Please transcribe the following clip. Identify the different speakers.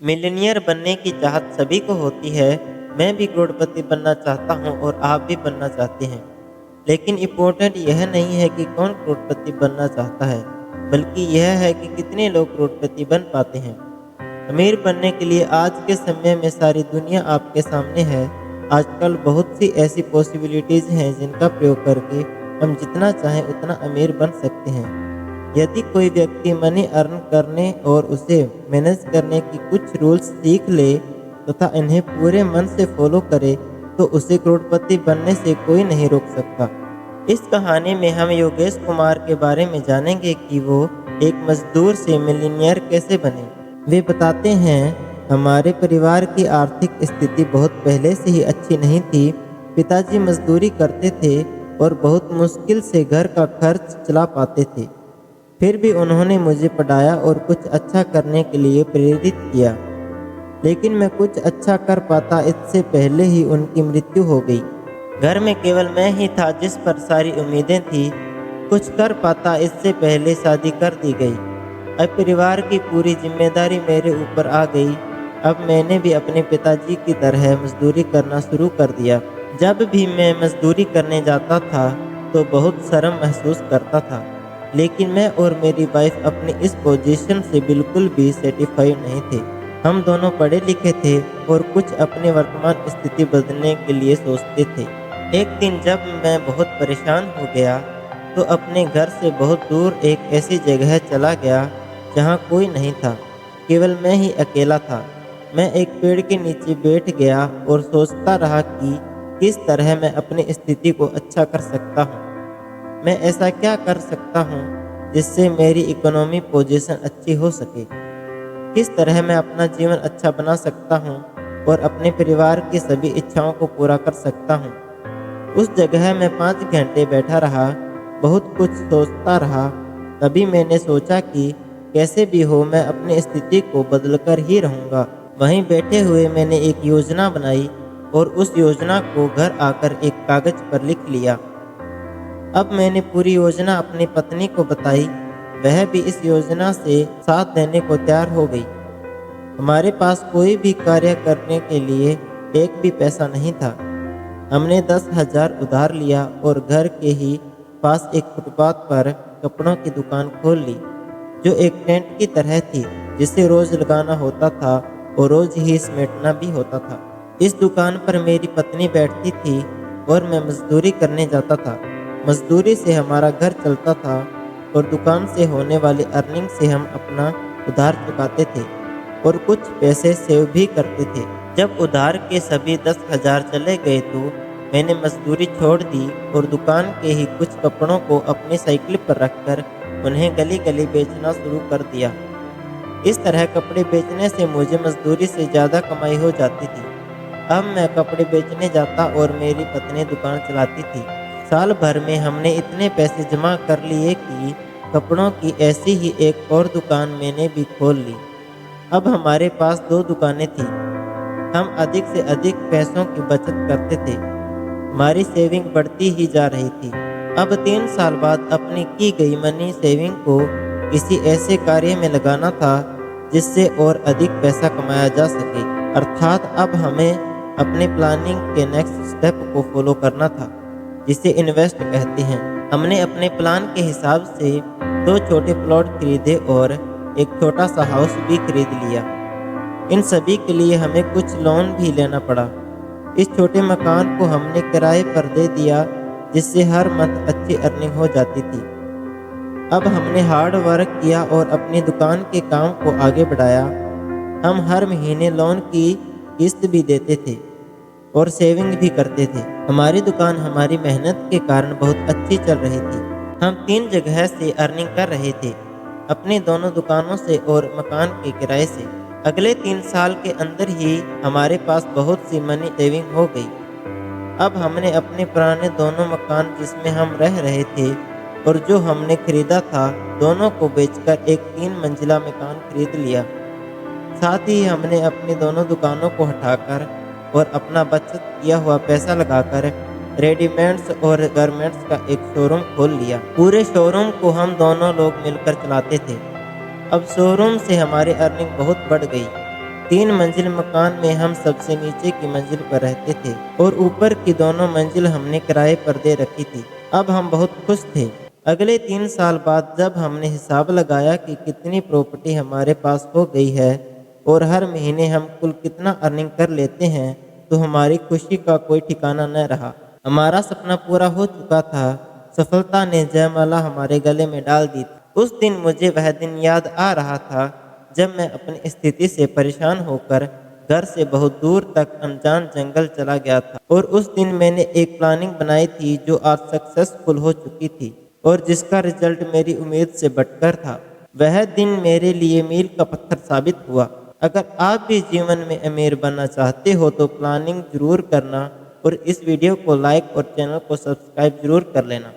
Speaker 1: Millionaire बनने की चाहत सभी को होती है। मैं भी करोड़पति बनना चाहता हूँ और आप भी बनना चाहते हैं। लेकिन इम्पोर्टेंट यह नहीं है कि कौन करोड़पति बनना चाहता है, बल्कि यह है कि कितने लोग करोड़पति बन पाते हैं। अमीर बनने के लिए आज के समय में सारी दुनिया आपके सामने है। आजकल बहुत सी ऐसी पॉसिबिलिटीज़ हैं जिनका प्रयोग करके हम जितना चाहें उतना अमीर बन सकते हैं। यदि कोई व्यक्ति मनी अर्न करने और उसे मैनेज करने की कुछ रूल्स सीख ले तथा इन्हें पूरे मन से फॉलो करे तो उसे करोड़पति बनने से कोई नहीं रोक सकता। इस कहानी में हम योगेश कुमार के बारे में जानेंगे कि वो एक मजदूर से मिलियनियर कैसे बने। वे बताते हैं, हमारे परिवार की आर्थिक स्थिति बहुत पहले से ही अच्छी नहीं थी। पिताजी मजदूरी करते थे और बहुत मुश्किल से घर का खर्च चला पाते थे। फिर भी उन्होंने मुझे पढ़ाया और कुछ अच्छा करने के लिए प्रेरित किया। लेकिन मैं कुछ अच्छा कर पाता इससे पहले ही उनकी मृत्यु हो गई। घर में केवल मैं ही था जिस पर सारी उम्मीदें थी। कुछ कर पाता इससे पहले शादी कर दी गई। अब परिवार की पूरी जिम्मेदारी मेरे ऊपर आ गई। अब मैंने भी अपने पिताजी की तरह मजदूरी करना शुरू कर दिया। जब भी मैं मजदूरी करने जाता था तो बहुत शर्म महसूस करता था। लेकिन मैं और मेरी वाइफ अपनी इस पोजीशन से बिल्कुल भी सेटिस्फाइड नहीं थे। हम दोनों पढ़े लिखे थे और कुछ अपनी वर्तमान स्थिति बदलने के लिए सोचते थे। एक दिन जब मैं बहुत परेशान हो गया तो अपने घर से बहुत दूर एक ऐसी जगह चला गया जहाँ कोई नहीं था, केवल मैं ही अकेला था। मैं एक पेड़ के नीचे बैठ गया और सोचता रहा कि किस तरह मैं अपनी स्थिति को अच्छा कर सकता हूँ। मैं ऐसा क्या कर सकता हूँ जिससे मेरी इकोनॉमी पोजीशन अच्छी हो सके। किस तरह मैं अपना जीवन अच्छा बना सकता हूँ और अपने परिवार की सभी इच्छाओं को पूरा कर सकता हूँ। उस जगह मैं 5 घंटे बैठा रहा, बहुत कुछ सोचता रहा। तभी मैंने सोचा कि कैसे भी हो मैं अपनी स्थिति को बदलकर ही रहूँगा। वहीं बैठे हुए मैंने एक योजना बनाई और उस योजना को घर आकर एक कागज पर लिख लिया। अब मैंने पूरी योजना अपनी पत्नी को बताई। वह भी इस योजना से साथ देने को तैयार हो गई। हमारे पास कोई भी कार्य करने के लिए एक भी पैसा नहीं था। हमने 10,000 उधार लिया और घर के ही पास एक फुटपाथ पर कपड़ों की दुकान खोल ली, जो एक टेंट की तरह थी जिसे रोज लगाना होता था और रोज ही समेटना भी होता था। इस दुकान पर मेरी पत्नी बैठती थी और मैं मजदूरी करने जाता था। मजदूरी से हमारा घर चलता था और दुकान से होने वाली अर्निंग से हम अपना उधार चुकाते थे और कुछ पैसे सेव भी करते थे। जब उधार के सभी 10,000 चले गए तो मैंने मजदूरी छोड़ दी और दुकान के ही कुछ कपड़ों को अपनी साइकिल पर रखकर उन्हें गली गली बेचना शुरू कर दिया। इस तरह कपड़े बेचने से मुझे मजदूरी से ज़्यादा कमाई हो जाती थी। अब मैं कपड़े बेचने जाता और मेरी पत्नी दुकान चलाती थी। साल भर में हमने इतने पैसे जमा कर लिए कि कपड़ों की ऐसी ही एक और दुकान मैंने भी खोल ली। अब हमारे पास 2 दुकानें थीं। हम अधिक से अधिक पैसों की बचत करते थे। हमारी सेविंग बढ़ती ही जा रही थी। अब 3 साल बाद अपनी की गई मनी सेविंग को किसी ऐसे कार्य में लगाना था जिससे और अधिक पैसा कमाया जा सके। अर्थात अब हमें अपने प्लानिंग के नेक्स्ट स्टेप को फॉलो करना था, जिसे इन्वेस्ट कहते हैं। हमने अपने प्लान के हिसाब से 2 छोटे प्लॉट खरीदे और एक छोटा सा हाउस भी खरीद लिया। इन सभी के लिए हमें कुछ लोन भी लेना पड़ा। इस छोटे मकान को हमने किराए पर दे दिया, जिससे हर मंथ अच्छी अर्निंग हो जाती थी। अब हमने हार्ड वर्क किया और अपनी दुकान के काम को आगे बढ़ाया। हम हर महीने लोन की किस्त भी देते थे और सेविंग भी करते थे। हमारी दुकान हमारी मेहनत के कारण बहुत अच्छी चल रही थी। हम 3 जगह से अर्निंग कर रहे थे, अपनी दोनों दुकानों से और मकान के किराए से। अगले 3 साल के अंदर ही हमारे पास बहुत सी मनी सेविंग हो गई। अब हमने अपने पुराने दोनों मकान जिसमें हम रह रहे थे और जो हमने खरीदा था, दोनों को बेचकर एक 3 मंजिला मकान खरीद लिया। साथ ही हमने अपनी दोनों दुकानों को हटाकर और अपना बचत किया हुआ पैसा लगाकर रेडीमेड्स और गारमेंट्स का एक शोरूम खोल लिया। पूरे शोरूम को हम दोनों लोग मिलकर चलाते थे। अब शोरूम से हमारी अर्निंग बहुत बढ़ गई। 3 मंजिल मकान में हम सबसे नीचे की मंजिल पर रहते थे और ऊपर की दोनों मंजिल हमने किराए पर दे रखी थी। अब हम बहुत खुश थे। अगले 3 साल बाद जब हमने हिसाब लगाया कि कितनी प्रॉपर्टी हमारे पास हो गई है और हर महीने हम कुल कितना अर्निंग कर लेते हैं, तो हमारी खुशी का कोई ठिकाना न रहा। हमारा सपना पूरा हो चुका था। सफलता ने जयमाला हमारे गले में डाल दी थी। उस दिन मुझे वह दिन याद आ रहा था जब मैं अपनी स्थिति से परेशान होकर घर से बहुत दूर तक अनजान जंगल चला गया था। और उस दिन मैंने एक प्लानिंग बनाई थी जो आज सक्सेसफुल हो चुकी थी और जिसका रिजल्ट मेरी उम्मीद से बढ़कर था। वह दिन मेरे लिए मील का पत्थर साबित हुआ। अगर आप भी जीवन में अमीर बनना चाहते हो तो प्लानिंग जरूर करना और इस वीडियो को लाइक और चैनल को सब्सक्राइब जरूर कर लेना।